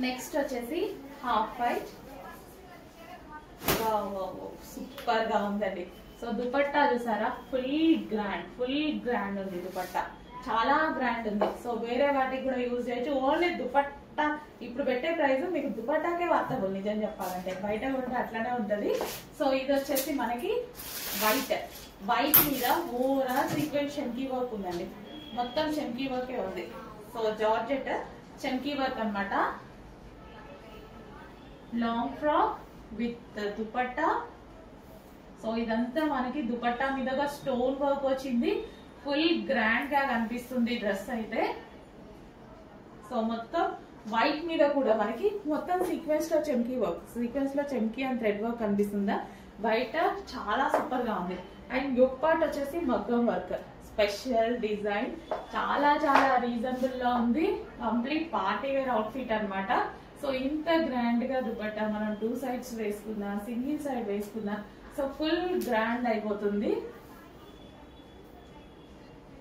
Next వచ్చేసి half white. Super గా ఉందండి. సో దుపట్టా చూసారా, ఫుల్ గ్రాండ్ ఉంది దుపట్టా, చాలా గ్రాండ్ ఉంది. సో వేరే వాటికి కూడా యూజ్ చేయొచ్చు. ఓన్లీ దుపట్టా ఇప్పుడు పెట్టే ప్రైస్ మీకు దుపట్టాకే వర్తబుల్ నిజం చెప్పాలంటే, బయట కూడా అట్లానే ఉంటది. సో ఇది వచ్చేసి మనకి వైట్ మీద ఓవరాల్ సీక్వెన్స్ చమ్కీ వర్క్ ఉందండి, మొత్తం చమ్కీ వర్కే ఉంది. సో జార్జెట్ చమ్కీ వర్క్ అన్నమాట. Long frock with dupatta. So ఇదంతా మనకి దుపట్టా మీదగా స్టోన్ వర్క్ వచ్చింది, ఫుల్ గ్రాండ్ గా కనిపిస్తుంది డ్రెస్ అయితే. సో మొత్తం వైట్ మీద కూడా మనకి మొత్తం సీక్వెన్స్ లో చమ్కీ వర్క్, సీక్వెన్స్ లో చమ్కీ అండ్ థ్రెడ్ వర్క్ కనిపిస్తుందా. బయట చాలా సూపర్ గా ఉంది. అండ్ యోక్ పార్ట్ వచ్చేసి మగ్గం వర్క్, స్పెషల్ డిజైన్, చాలా రీజనబుల్ గా ఉంది. కంప్లీట్ పార్టీ వేర్ అవుట్ఫిట్ అన్నమాట. సో ఇంత గ్రాండ్ గా దుపట్టా మనం 2 సైడ్స్ వేసుకున్నా, సింగిల్ సైడ్ వేసుకున్నా, సో ఫుల్ గ్రాండ్ అయిపోతుంది.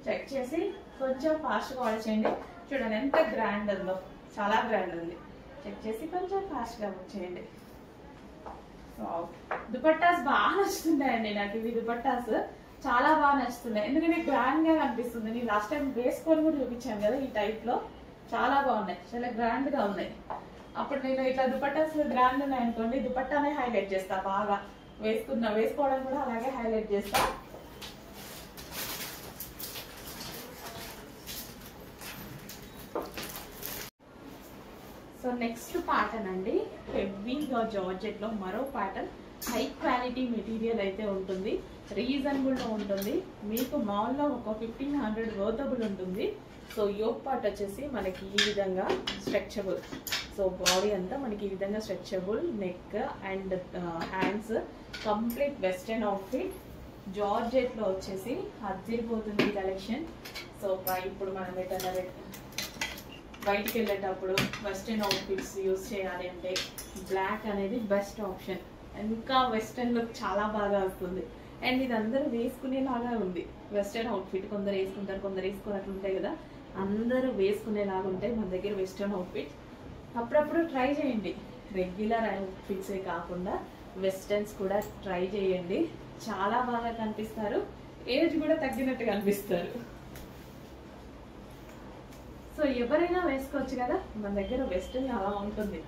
చెక్ చేసి కొంచెం ఫాస్ట్ గా ఆర్డర్ చేయండి. చూడండి ఎంత గ్రాండ్ ఉందో, చాలా గ్రాండ్ ఉంది. చెక్ చేసి కొంచెం ఫాస్ట్ గా బుక్ చేయండి. దుపట్టాస్ బాగా నచ్చుతున్నాయండి నాకు, ఇవి దుపట్టాస్ చాలా బాగా నచ్చుతున్నాయి. ఎందుకంటే గ్రాండ్ గా కనిపిస్తుంది. నేను లాస్ట్ టైం వేసుకొని కూడా చూపించాను కదా ఈ టైప్ లో, చాలా బాగున్నాయి, చాలా గ్రాండ్ గా ఉన్నాయి. అప్పుడు నేను ఇట్లా దుపట్టాస్ గ్రాండ్ ఉన్నాయి అనుకోండి, దుపట్టానే హైలైట్ చేస్తా బాగా, వేసుకోవడం కూడా అలాగే హైలైట్ చేస్తా. సో నెక్స్ట్ ప్యాటర్న్ అండి, హెవీగా జార్జెట్ లో మరో ప్యాటర్న్. హై క్వాలిటీ మెటీరియల్ అయితే ఉంటుంది, రీజనబుల్ లో ఉంటుంది. మీకు మాల్ లో ఒక 1500 వర్తబుల్ ఉంటుంది. సో యోక్ పార్ట్ వచ్చేసి మనకి ఈ విధంగా స్ట్రెచబుల్. సో బాడీ అంతా మనకి ఈ విధంగా stretchable, neck and hands, complete western outfit. Georgette లో వచ్చేసి అదిరిపోతుంది కలెక్షన్. సో ఇప్పుడు మనం ఎటన్నా బయటికి వెళ్ళేటప్పుడు వెస్టర్న్ అవుట్ఫిట్స్ యూజ్ చేయాలి అంటే బ్లాక్ అనేది బెస్ట్ ఆప్షన్. ఇంకా వెస్టర్న్ లుక్ చాలా బాగా వస్తుంది. అండ్ ఇది అందరూ వేసుకునేలాగా ఉంది వెస్టర్న్ అవుట్ఫిట్. కొందరు వేసుకుంటారు, కొందరు వేసుకున్నట్లు ఉంటాయి కదా, అందరూ వేసుకునేలాగా ఉంటాయి మన దగ్గర వెస్టర్న్ అవుట్ఫిట్. అప్పుడప్పుడు ట్రై చేయండి, రెగ్యులర్ అవుట్ఫిట్సే కాకుండా వెస్టర్న్స్ కూడా ట్రై చేయండి. చాలా బాగా కనిపిస్తారు, ఏజ్ కూడా తగ్గినట్టు కనిపిస్తారు. సో ఎవరైనా వేసుకోవచ్చు కదా, మన దగ్గర వెస్టర్న్ అలా ఉంటుంది.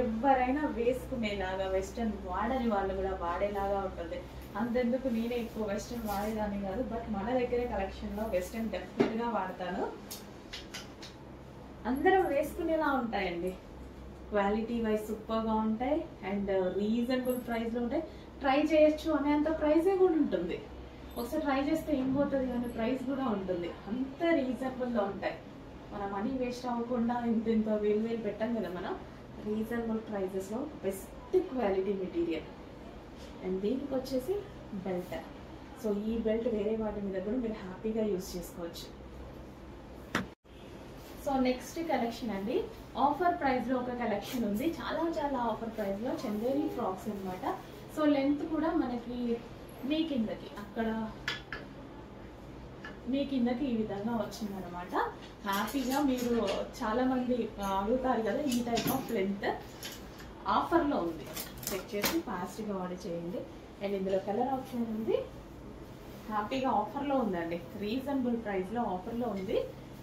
ఎవరైనా వేసుకునేలాగా, వెస్టర్న్ వాడని వాళ్ళు కూడా వాడేలాగా ఉంటుంది. అంతెందుకు నేనే ఎక్కువ వెస్టర్న్ వాడేదాన్ని కాదు, బట్ మన దగ్గరే కలెక్షన్ లో వెస్టర్న్ డెఫినెట్ గా వాడతాను. అందరం వేసుకునేలా ఉంటాయండి, క్వాలిటీ వైజ్ సూపర్ గా ఉంటాయి అండ్ రీజనబుల్ ప్రైస్ లో ఉంటాయి. ట్రై చేయొచ్చు అనేంత ప్రైజే కూడా ఉంటుంది. ఒకసారి ట్రై చేస్తే ఏం పోతుంది కానీ ప్రైస్ కూడా ఉంటుంది, అంత రీజనబుల్ లో ఉంటాయి. మన మనీ వేస్ట్ అవ్వకుండా ఇంత వేలు పెట్టాం కదా మనం, రీజనబుల్ ప్రైజెస్ లో బెస్ట్ క్వాలిటీ మెటీరియల్. అండ్ దీనికి వచ్చేసి బెల్ట్. సో ఈ బెల్ట్ వేరే వాటి మీద కూడా మీరు హ్యాపీగా యూజ్ చేసుకోవచ్చు. సో నెక్స్ట్ కలెక్షన్ అండి, ఆఫర్ ప్రైస్ లో ఒక కలెక్షన్ ఉంది, చాలా ఆఫర్ ప్రైస్ లో చందేరి ఫ్రాక్స్ అన్నమాట. సో లెంత్ కూడా మనకి మీ కిందకి ఈ విధంగా వచ్చింది అనమాట. హ్యాపీగా మీరు చాలా మంది అడుగుతారు కదా ఈ టైప్ ఆఫ్ లెంత్, ఆఫర్ లో ఉంది. చెక్ చేసి ఫాస్ట్ గా ఆర్డర్ చేయండి. అండ్ ఇందులో కలర్ ఆప్షన్ ఉంది, హ్యాపీగా ఆఫర్ లో ఉందండి, రీజనబుల్ ప్రైస్ లో ఆఫర్ లో ఉంది.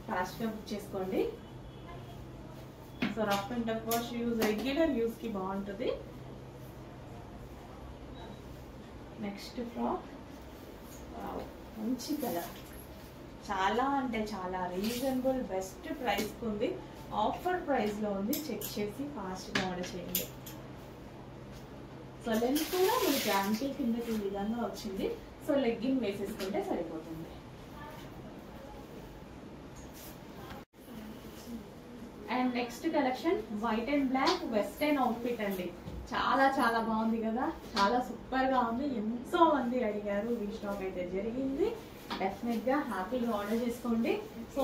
ఫాస్ట్ గా బుక్ చేసుకోండి. So rough and tough wash use, regular use కి బాగుంటుంది. నెక్స్ట్ ఫ్రాక్ మంచి కలర్, చాలా అంటే చాలా రీజనబుల్ బెస్ట్ ప్రైస్ కు ఉంది, ఆఫర్ ప్రైస్ లో ఉంది. చెక్ చేసి ఫాస్ట్ గా ఆర్డర్ చేయండి. సో లెంత్ కూడా మీకు యాంకిల్ కిందకి ఈ విధంగా వచ్చింది. సో లెగ్గింగ్ వేసేసుకుంటే సరిపోతుంది. And next collection white and black western outfit అండి. చాలా బాగుంది కదా, చాలా సూపర్ గా ఉంది. ఎంతో మంది అడిగారు, రీస్టాక్ అయితే జరిగింది. డెఫినెట్ గా హ్యాపీగా ఆర్డర్ చేసుకోండి. సో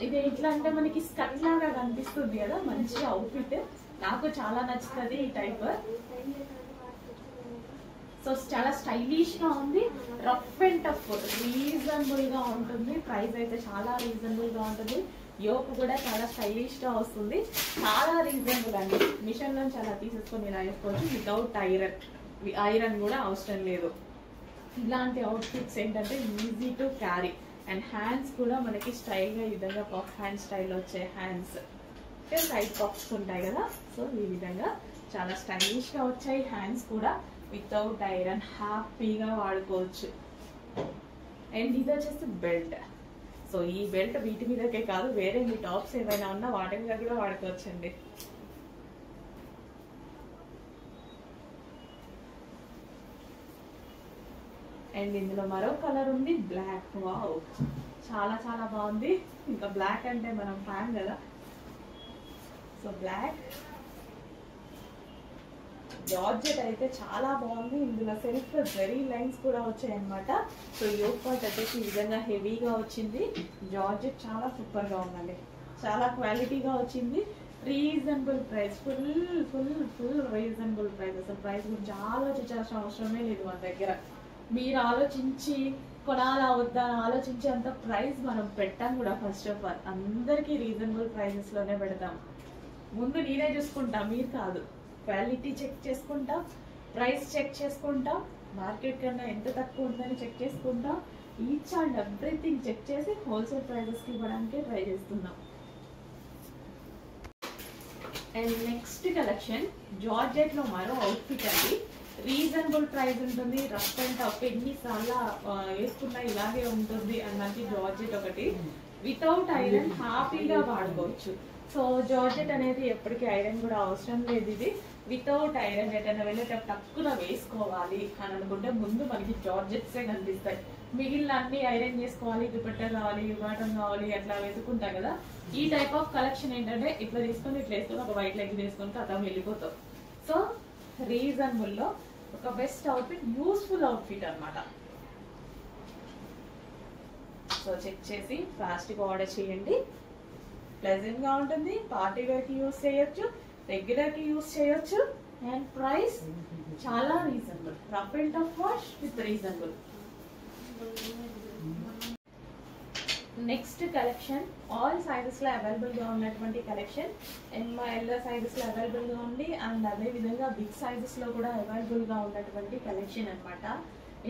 ఇది ఎట్లా అంటే మనకి స్కర్ట్ లాగా కనిపిస్తుంది కదా, మంచి అవుట్ఫిట్, నాకు చాలా నచ్చుతుంది ఈ టైప్. సో చాలా స్టైలిష్ గా ఉంది, రఫ్ అండ్ టఫ్ రీజనబుల్ గా ఉంటుంది. ప్రైస్ అయితే చాలా రీజనబుల్ గా ఉంటుంది. యోక్ కూడా చాలా స్టైలిష్ గా వస్తుంది, చాలా రీజనబుల్ అండి. మిషన్ నుంచి అలా తీసేసుకొని ఇలా వేసుకోవచ్చు వితౌట్ ఐరన్ కూడా అవసరం లేదు. ఇలాంటి అవుట్ఫిట్స్ ఏంటంటే easy to carry and hands కూడా మనకి స్టైల్గా ఈ విధంగా పఫ్ హ్యాండ్ స్టైల్ వచ్చే హ్యాండ్స్, సైడ్ పఫ్స్ ఉంటాయి కదా, సో ఈ విధంగా చాలా స్టైలిష్గా వచ్చాయి. హ్యాండ్స్ కూడా వితౌట్ ఐరన్ హ్యాపీగా వాడుకోవచ్చు. అండ్ ఇది వచ్చేసి బెల్ట్. సో ఈ బెల్ట్ వీటి మీదకే కాదు, వేరే మీ టాప్స్ ఏమైనా ఉన్నా వాటి మీద కూడా వాడుకోవచ్చండి. అండ్ ఇందులో మరో కలర్ ఉంది, బ్లాక్. వావ్, చాలా చాలా బాగుంది. ఇంకా బ్లాక్ అంటే మనం ఫ్యాన్ కదా. సో బ్లాక్ జార్జెట్ అయితే చాలా బాగుంది. ఇందులో సెల్ఫ్ జెరీ లైన్స్ కూడా వచ్చాయి అనమాట. సో యోక్ పార్ట్ వచ్చేసి ఈ విధంగా హెవీగా వచ్చింది. జార్జెట్ చాలా సూపర్ గా ఉందండి, చాలా క్వాలిటీగా వచ్చింది. Reasonable price, full full full reasonable price. అసలు ప్రైస్ గురించి ఆలోచించాల్సిన అవసరమే లేదు మన దగ్గర. మీరు ఆలోచించి కొనాలా వద్దా అని ఆలోచించి అంత ప్రైస్ మనం పెట్టాం కూడా. ఫస్ట్ ఆఫ్ ఆల్ అందరికీ రీజనబుల్ ప్రైజెస్ లోనే పెడతాం. ముందు నేనే చూసుకుంటా, మీరు కాదు. క్వాలిటీ చెక్ చేసుకుంటా, ప్రైస్ చెక్ చేసుకుంటా, మార్కెట్ కన్నా ఎంత తక్కువ ఉందని చెక్ చేసుకుంటా, ఈచ్ అండ్ ఎవ్రీథింగ్ చెక్ చేసి హోల్సేల్ ప్రైజెస్కి ఇవ్వడానికి ట్రై చేస్తున్నాం. అండ్ నెక్స్ట్ కలెక్షన్ జార్జెట్ లో మరో అవుట్ఫిట్ అండి. రీజనబుల్ ప్రైస్ ఉంటుంది, రఫ్ అండ్ టఫ్ ఎన్నిసార్లు వేసుకున్నా ఇలాగే ఉంటుంది అన్నది జార్జెట్ ఒకటి. వితౌట్ ఐరన్ హ్యాపీగా వాడుకోవచ్చు. సో జార్జెట్ అనేది ఎప్పటికీ ఐరన్ కూడా అవసరం లేదు. ఇది వితౌట్ ఐరన్ ఎటైనా వెళ్ళేటప్పుడు తక్కువ వేసుకోవాలి అని అనుకుంటే ముందు మనకి జార్జెట్సే కనిపిస్తాయి. మిగిలిన అన్ని ఐరన్ చేసుకోవాలి, దుపట్టా కావాలి, బాటమ్ కావాలి, అట్లా వెతుకుంటాం కదా. ఈ టైప్ ఆఫ్ కలెక్షన్ ఏంటంటే ఇట్లా తీసుకొని ఇట్లా వేసుకొని ఒక వైట్ లెగ్ వేసుకొని కథం వెళ్ళిపోతాం. సో రీజనబుల్ లో ఒక బెస్ట్ అవుట్ఫిట్, యూస్ఫుల్ అవుట్ఫిట్ అన్నమాట. సో చెక్ చేసి ఫాస్ట్ గా ఆర్డర్ చేయండి. ప్లెజెంట్ గా ఉంటుంది, పార్టీ వేర్ కి యూస్ చేయొచ్చు, రెగ్యులర్ కి యూస్ చేయొచ్చు. అండ్ ప్రైస్ చాలా reasonable, rough and tough wash with reasonable. Next collection all sizes లో అవైలబుల్ గా ఉన్నటువంటి కలెక్షన్. ఎంఎల్ సైజెస్ లో అవైలబుల్ గా ఉంది అండ్ అదే విధంగా బిగ్ సైజెస్ లో కూడా అవైలబుల్ గా ఉన్నటువంటి కలెక్షన్ అన్నమాట.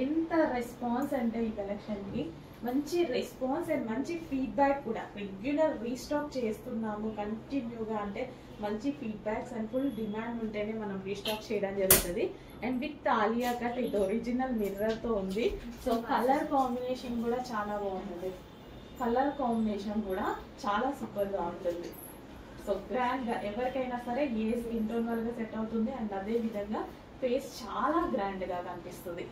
ఎంత రెస్పాన్స్ అంటే ఈ కలెక్షన్ కి మంచి రెస్పాన్స్ అండ్ మంచి ఫీడ్బ్యాక్ కూడా. రెగ్యులర్ రీస్టాక్ చేస్తున్నాము కంటిన్యూగా, అంటే మంచి ఫీడ్బ్యాక్స్ అండ్ ఫుల్ డిమాండ్ ఉంటేనే మనం రీస్టాక్ చేయడం జరుగుతుంది. అండ్ విత్ ఆలియా కట్ ఇది ఒరిజినల్ మిర్రర్ తో ఉంది. సో కలర్ కాంబినేషన్ కూడా చాలా బాగుంటుంది, కలర్ కాంబినేషన్ కూడా చాలా సూపర్ గా ఉంటుంది. సో గ్రాండ్ గా ఎవరికైనా సరే ఏ స్కిన్ టోన్ వల్ల సెట్ అవుతుంది అండ్ అదే విధంగా ఫేస్ చాలా గ్రాండ్ గా కనిపిస్తుంది.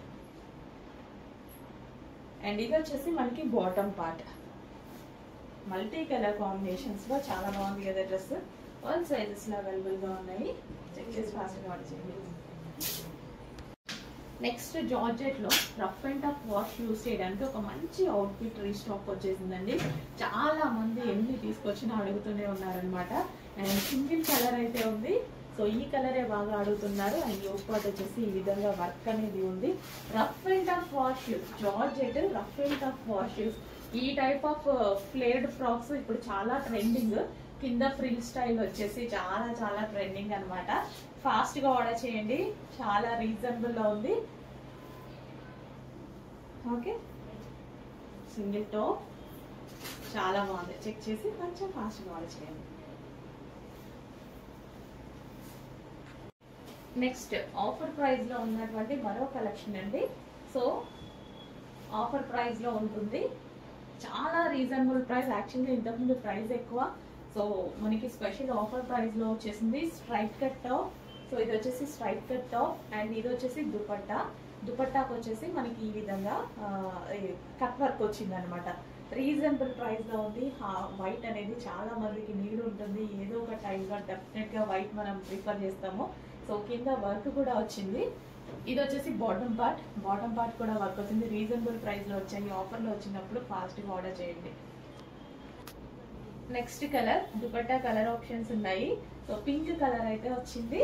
అండ్ ఇది వచ్చేసి మనకి bottom part, multi colour combinations లో చాలా బాగుంది కదా డ్రెస్. ఆల్ సైజెస్ లో అవైలబుల్ గా ఉన్నాయి, చెక్ చేసి ఫాస్ట్ గా ఆర్డర్ చేయండి. నెక్స్ట్ జార్జెట్ లో rough and tough wash use చేయడానికి ఒక మంచి అవుట్ఫిట్ రీస్టాక్ వచ్చేసిందండి. చాలా మంది ఎన్ని తీసుకొచ్చినా అడుగుతూనే ఉన్నారనమాట. అండ్ సింగిల్ కలర్ అయితే ఉంది, సో ఈ కలరే బాగా అడుగుతున్నారు. అండ్ యోక్ పార్ట్ వచ్చేసి ఈ విధంగా వర్క్ అనేది ఉంది. Rough and tough wash georgette, rough and tough wash. ఈ టైప్ ఆఫ్ ఫ్లేర్డ్ ఫ్రాక్స్ ఇప్పుడు చాలా ట్రెండింగ్. కింద ఫ్రిల్ స్టైల్ వచ్చేసి చాలా చాలా ట్రెండింగ్ అనమాట. ఫాస్ట్ గా ఆర్డర్ చేయండి, చాలా రీజనబుల్ లో ఉంది. ఓకే, సింగిల్ టాప్ చాలా బాగుంది, చెక్ చేసి కొంచెం ఫాస్ట్ గా ఆర్డర్ చేయండి. నెక్స్ట్ ఆఫర్ ప్రైస్ లో ఉన్నటువంటి మరో కలెక్షన్ అండి. సో ఆఫర్ ప్రైస్ లో ఉంటుంది, చాలా రీజనబుల్ ప్రైస్. యాక్చువల్గా ఇంతకుముందు ప్రైస్ ఎక్కువ, సో మనకి స్పెషల్ ఆఫర్ ప్రైస్ లో వచ్చేసింది స్ట్రైట్ కట్ టాప్. సో ఇది వచ్చేసి స్ట్రైట్ కట్ టాప్ అండ్ ఇది వచ్చేసి దుపట్టా. దుపట్టాకు వచ్చేసి మనకి ఈ విధంగా కట్ వర్క్ వచ్చింది అనమాట. రీజనబుల్ ప్రైస్ లో ఉంది. వైట్ అనేది చాలా మందికి నీడ్ ఉంటుంది, ఏదో ఒక టైంగా డెఫినెట్ గా వైట్ మనం ప్రిఫర్ చేస్తాము. సో కింద వర్క్ కూడా వచ్చింది. ఇది వచ్చేసి బాటమ్ పార్ట్, బాటమ్ పార్ట్ కూడా వర్క్ వచ్చింది. రీజనబుల్ ప్రైస్ లో వచ్చాయి, ఆఫర్ లో వచ్చినప్పుడు ఫాస్ట్ గా ఆర్డర్ చేయండి. Next colour dupatta colour options ఉన్నాయి. సో పింక్ కలర్ అయితే వచ్చింది.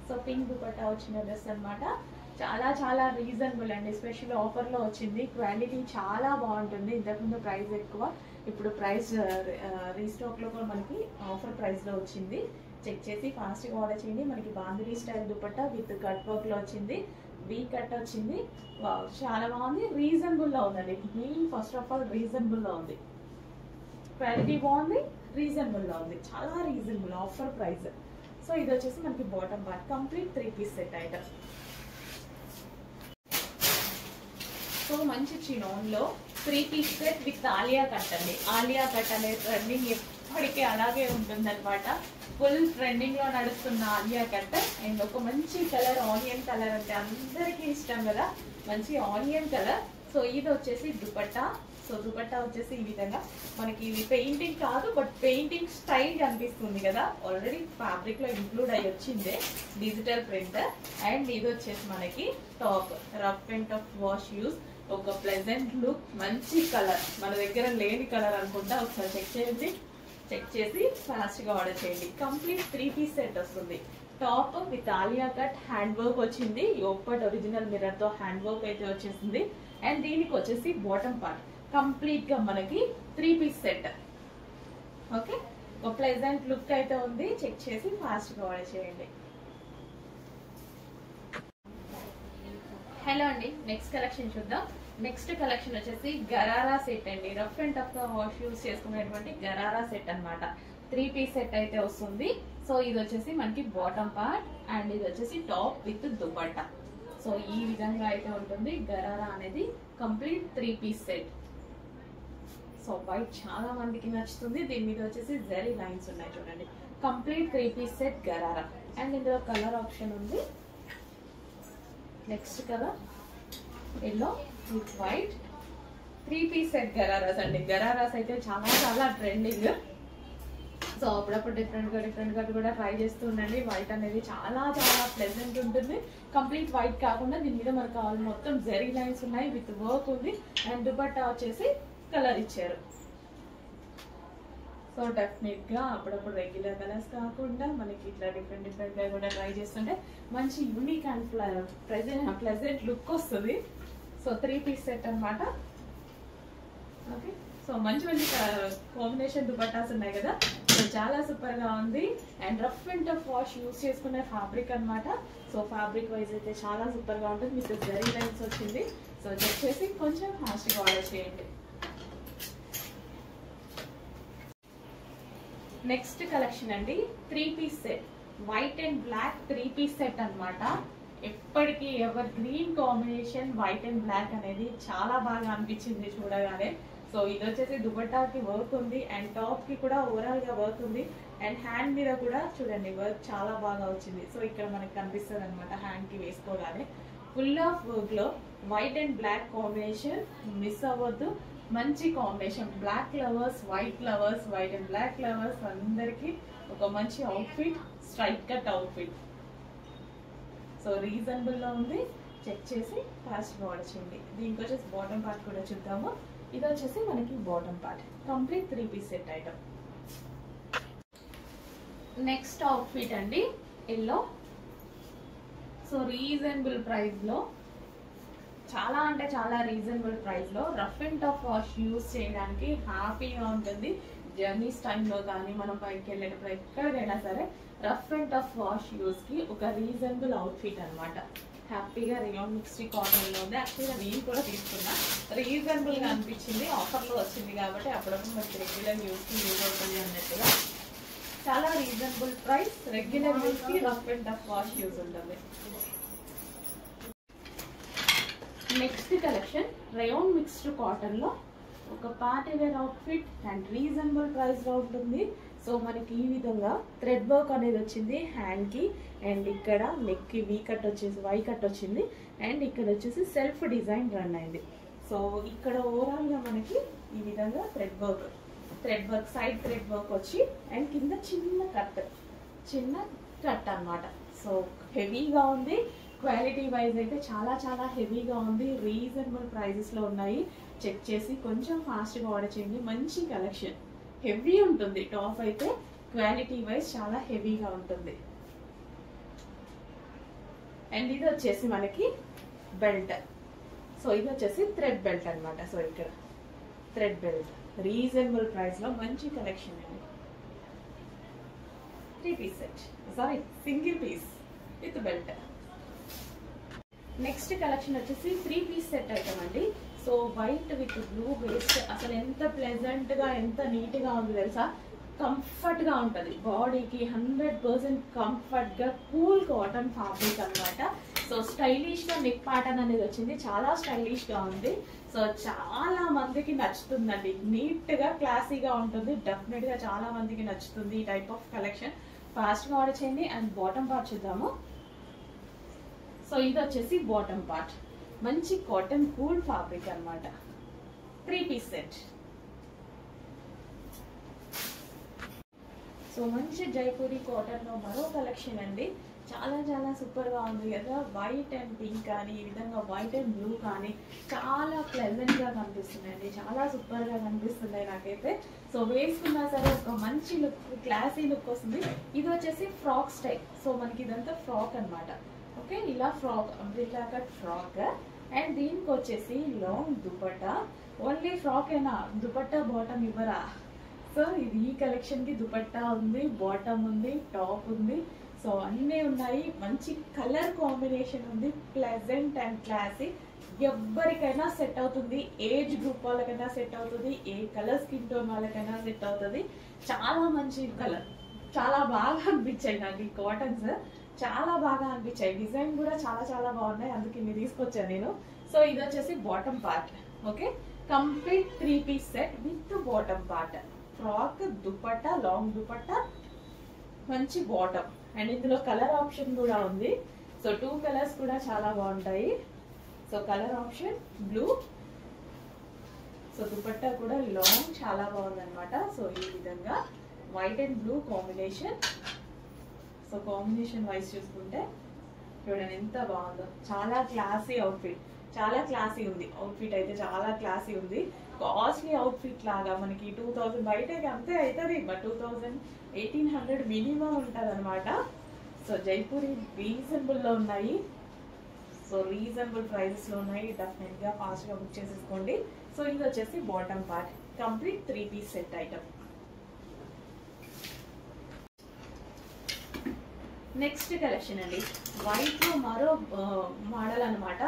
సో పింక్ దుపట్టా వచ్చిన డ్రెస్ అనమాట. చాలా చాలా రీజనబుల్ అండి, స్పెషల్ ఆఫర్ లో వచ్చింది. క్వాలిటీ చాలా బాగుంటుంది, ఇంతకుముందు ప్రైస్ ఎక్కువ, ఇప్పుడు ప్రైస్ రీస్టాక్ లో కూడా మనకి ఆఫర్ ప్రైస్ లో వచ్చింది. చెక్ చేసి ఫాస్ట్ గా ఆర్డర్ చేయండి. మనకి bandhani style dupatta with cut work లో వచ్చింది, వీ కట్ వచ్చింది. చాలా బాగుంది, రీజనబుల్ లో ఉందండి. Main first of all reasonable లో ఉంది, క్వాలిటీ బాగుంది, రీజనబుల్ లో ఉంది, చాలా రీజనబుల్ ఆఫర్ ప్రైస్. సో ఇది వచ్చేసి మనకి bottom part complete 3 piece set item. So మంచి చినోన్ లో 3 piece set with Alia cut అండి. ఆలియా కట్ అనే ట్రెండింగ్ ఎప్పటికీ అలాగే ఉంటుంది అనమాట. ఫుల్ ట్రెండింగ్ లో నడుస్తున్న ఆలియా కట్. అండ్ ఒక మంచి కలర్, ఆనియన్ కలర్ అంటే అందరికీ ఇష్టం కదా, మంచి ఆనియన్ కలర్. సో ఇది వచ్చేసి దుపట్టా. సో దుపట్టా వచ్చేసి ఈ విధంగా మనకి ఇది పెయింటింగ్ కాదు, బట్ పెయింటింగ్ స్టైల్ కనిపిస్తుంది కదా. ఆల్రెడీ ఫ్యాబ్రిక్ లో ఇంక్లూడ్ అయ్యి వచ్చిందే డిజిటల్ ప్రింట్. అండ్ ఇది వచ్చేసి మనకి top, rough and tough wash use, ఒక ప్లెజెంట్ లుక్, మంచి కలర్, మన దగ్గర లేని కలర్ అనుకుంటా. ఒకసారి చెక్ చేయండి, చెక్ చేసి ఫాస్ట్ గా ఆర్డర్ చేయండి. కంప్లీట్ 3 పీస్ సెట్ వస్తుంది. Top with Alia cut, hand work వచ్చింది, యోగపట్ ఒరిజినల్ మిర్రర్ తో హ్యాండ్ వర్క్ అయితే వచ్చేసింది. అండ్ దీనికి వచ్చేసి బాటమ్ పార్ట్ కంప్లీట్ గా మనకి 3 పీస్ సెట్. ఓకే, ఒక ప్లెజెంట్ లుక్ అయితే ఉంది. చెక్ చేసి ఫాస్ట్ గా ఆర్డర్ చేయండి. హలో అండి, నెక్స్ట్ కలెక్షన్ చూద్దాం. నెక్స్ట్ కలెక్షన్ వచ్చేసి గరారా సెట్ అండి. రఫ్ అండ్ టఫ్ గా వాష్ యూస్ చేసుకునేటువంటి గరారా సెట్ అన్నమాట. 3 పీస్ సెట్ అయితే వస్తుంది. సో ఇది వచ్చేసి మనకి బాటమ్ పార్ట్ అండ్ ఇది వచ్చేసి టాప్ విత్ దుపట్టా. సో ఈ విధంగా అయితే ఉంటుంది గరారా అనేది complete 3 piece set. So white చాలా మందికి నచ్చుతుంది. దీని మీద వచ్చేసి జరీ లైన్స్ ఉన్నాయి చూడండి. Complete 3 piece set gharara. And ఇందులో కలర్ ఆప్షన్ ఉంది. Next colour yellow with white. 3 piece set ghararas అండి. గరారాస్ అయితే చాలా చాలా ట్రెండింగ్. సో అప్పుడప్పుడు డిఫరెంట్ గా కూడా ట్రై చేస్తూ ఉండండి. వైట్ అనేది చాలా చాలా ప్లెజెంట్ ఉంటుంది. కంప్లీట్ వైట్ కాకుండా దీని మీద మనకు కావాలి మొత్తం జరీ లైన్స్ ఉన్నాయి, విత్ వర్క్ ఉంది. అండ్ దుపట్టా వచ్చేసి కలర్ ఇచ్చారు. సో డెఫినెట్ గా అప్పుడప్పుడు రెగ్యులర్ కలర్స్ కాకుండా మనకి ఇట్లా డిఫరెంట్ గా కూడా ట్రై చేస్తుంటే మంచి యూనిక్ అండ్ ప్లెజెంట్ లుక్ వస్తుంది. సో 3 పీస్ సెట్ అన్నమాట. ఓకే, సో మంచి మంచి కాంబినేషన్ దుపట్టాస్ ఉన్నాయి కదా. సో చాలా సూపర్ గా ఉంది. And rough and tough wash use చేసుకునే ఫ్యాబ్రిక్ అన్నమాట. సో ఫ్యాబ్రిక్ వైజ్ అయితే చాలా సూపర్ గా ఉంటుంది. మీకు జరీ లైన్స్ వచ్చింది. సో చెక్ చేసి కొంచెం ఫాస్ట్ గా ఆర్డర్ చేయండి. నెక్స్ట్ కలెక్షన్ అండి 3 piece set, white and black 3 piece set అన్నమాట. ఎప్పటికీ ever green combination white and black అనేది చాలా బాగా అనిపించింది చూడగానే. సో ఇది వచ్చేసి దుపట్టాకి వర్క్ ఉంది అండ్ టాప్ కి కూడా ఓవరాల్ గా వర్క్ ఉంది. అండ్ హ్యాండ్ మీద కూడా చూడండి వర్క్ చాలా బాగా వచ్చింది. సో ఇక్కడ మనకి కనిపిస్తుంది అనమాట హ్యాండ్ కి వేసుకోగానే. ఫుల్ ఆఫ్ వర్క్ లో white and black combination miss అవ్వద్దు. మంచి combination, black lovers, white lovers, white and black lovers అందరికి ఒక మంచి outfit, straight cut outfit. So reasonable లో ఉంది. చెక్ చేసి ఫాస్ట్ ఆర్డర్ చేయండి. దీనికి వచ్చేసి బాటమ్ పార్ట్ కూడా చూద్దాము. ఇది వచ్చేసి మనకి bottom part complete 3 piece set item. Next outfit అండి ఎల్లో. సో రీజనబుల్ ప్రైస్ లో, చాలా అంటే చాలా రీజనబుల్ ప్రైస్ లో rough and tough wash use చేయడానికి హ్యాపీగా ఉంటుంది. జర్నీస్ టైంలో కానీ మనం బయటకు వెళ్ళేటప్పుడు ఎక్కడికైనా సరే rough and tough wash use కి ఒక రీజనబుల్ అవుట్ఫిట్ అనమాట. హ్యాపీగా రియాన్ మిక్స్డ్ కాటన్ లో ఉంది. యాక్చువల్గా నేను కూడా తీసుకున్నా, రీజనబుల్ గా అనిపించింది. ఆఫర్ లో వచ్చింది కాబట్టి అప్పుడప్పుడు మనకి రెగ్యులర్ యూస్ కి యూజ్ అవుతుంది అన్నట్టుగా. చాలా రీజనబుల్ ప్రైస్, రెగ్యులర్ యూస్ కి rough and tough wash use ఉంటుంది. Next collection rayon mixed cotton లో ఒక party wear outfit and reasonable price లో ఉంటుంది. సో మనకి ఈ విధంగా థ్రెడ్ వర్క్ అనేది వచ్చింది హ్యాండ్ కి. అండ్ ఇక్కడ నెక్ కి వీ కట్ వచ్చేసి వై కట్ వచ్చింది. అండ్ ఇక్కడ వచ్చేసి సెల్ఫ్ డిజైన్ రన్ అయింది. సో ఇక్కడ ఓవరాల్ గా మనకి ఈ విధంగా thread work side thread work వచ్చి అండ్ కింద చిన్న కట్ అన్నమాట. సో హెవీగా ఉంది. క్వాలిటీ వైజ్ అయితే చాలా చాలా హెవీగా ఉంది. రీజనబుల్ ప్రైజెస్ లో ఉన్నాయి. చెక్ చేసి కొంచెం ఫాస్ట్ గా ఆర్డర్ చేయండి. మంచి కలెక్షన్, హెవీ ఉంటుంది. టాప్ అయితే క్వాలిటీ వైజ్ చాలా హెవీగా ఉంటుంది. అండ్ ఇది వచ్చేసి మనకి బెల్ట్. సో ఇది వచ్చేసి థ్రెడ్ బెల్ట్ అన్నమాట. సో ఇక్కడ థ్రెడ్ బెల్ట్ రీజనబుల్ ప్రైస్ లో మంచి కలెక్షన్ అండి. 3 piece set, sorry single piece with belt. Next collection వచ్చేసి 3 పీస్ సెట్ ఐటమ్ అండి. So white with blue waist, అసలు ఎంత ప్లెజెంట్ గా ఎంత నీట్ గా ఉంది తెలుసా. కంఫర్ట్ గా ఉంటది బాడీకి, 100% కంఫర్ట్ గా కూల్ కాటన్ ఫ్యాబ్రిక్ అన్నమాట. సో స్టైలిష్ గా నెక్ ప్యాటర్న్ అనేది వచ్చింది, చాలా స్టైలిష్ గా ఉంది. సో చాలా మందికి నచ్చుతుందండి, నీట్ గా క్లాసీగా ఉంటుంది. డెఫినెట్ గా చాలా మందికి నచ్చుతుంది ఈ టైప్ ఆఫ్ కలెక్షన్. ఫాస్ట్ గా ఆర్డర్ చేయండి. అండ్ బాటమ్ పార్ట్ చూద్దాము. సో ఇది వచ్చేసి బాటమ్ పార్ట్, మంచి కాటన్ కూల్ ఫ్యాబ్రిక్ అన్నమాట. 3 పీస్ సెట్. సో మంచి జైపూరి కాటన్ లో మరో కలెక్షన్ అండి. చాలా చాలా సూపర్ గా ఉంది కదా. వైట్ అండ్ పింక్ కానీ, ఈ విధంగా వైట్ అండ్ బ్లూ కానీ చాలా ప్లెజెంట్ గా కనిపిస్తున్నాయండి, చాలా సూపర్ గా కనిపిస్తున్నాయి నాకైతే. సో వేసుకున్నా సరే ఒక మంచి లుక్, క్లాసీ లుక్ వస్తుంది. ఇది వచ్చేసి ఫ్రాక్ స్టైల్. సో మనకి ఇదంతా ఫ్రాక్ అన్నమాట. ఓకే, ఇలా frock, umbrella cut frock. And దీనికి వచ్చేసి లాంగ్ దుపట్టా. ఓన్లీ ఫ్రాక్ ఏనా, దుపట్టా బాటమ్ ఇవ్వరా? సో ఇది ఈ కలెక్షన్ కి దుపట్టా ఉంది, బాటమ్ ఉంది, టాప్ ఉంది. సో అన్నీ ఉన్నాయి. మంచి కలర్ కాంబినేషన్ ఉంది, ప్లెజెంట్ అండ్ క్లాసీ. ఎవరికైనా సెట్ అవుతుంది, ఏజ్ గ్రూప్ వాళ్ళకైనా సెట్ అవుతుంది, ఏ కలర్ స్కిన్ టోన్ వాళ్ళకైనా సెట్ అవుతుంది. చాలా మంచి కలర్, చాలా బాగా అనిపించాయి నాకు ఈ కాటన్స్, చాలా బాగా అనిపించాయి. డిజైన్ కూడా చాలా చాలా బాగున్నాయి, అందుకే ఇన్ని తీసుకొచ్చాను నేను. సో ఇది వచ్చేసి bottom part. Okay, complete 3 piece set with bottom part. Frock, dupatta, long dupatta, మంచి బాటమ్. అండ్ ఇందులో కలర్ ఆప్షన్ కూడా ఉంది. సో 2 కలర్స్ కూడా చాలా బాగుంటాయి. So colour option blue. So dupatta కూడా లాంగ్, చాలా బాగుంది అనమాట. సో ఈ విధంగా white and blue combination. So combination wise చూసుకుంటే చూడండి ఎంత బాగుందో, చాలా క్లాసీ అవుట్ఫిట్, చాలా క్లాసీ ఉంది అవుట్ఫిట్ అయితే, చాలా క్లాసీ ఉంది. కాస్ట్లీ అవుట్ఫిట్ లాగా మనకి 2000 బయటకి అంతే అవుతుంది, బట్ 1800 మినిమం ఉంటుంది అనమాట. సో జైపూరి రీజనబుల్ లో ఉన్నాయి. సో రీజనబుల్ ప్రైజెస్ లో ఉన్నాయి, డెఫినెట్ గా ఫాస్ట్ గా బుక్ చేసేసుకోండి. సో ఇది వచ్చేసి bottom part, complete 3 piece set item. Next collection అండి, వైట్ లో మరో మోడల్ అన్నమాట.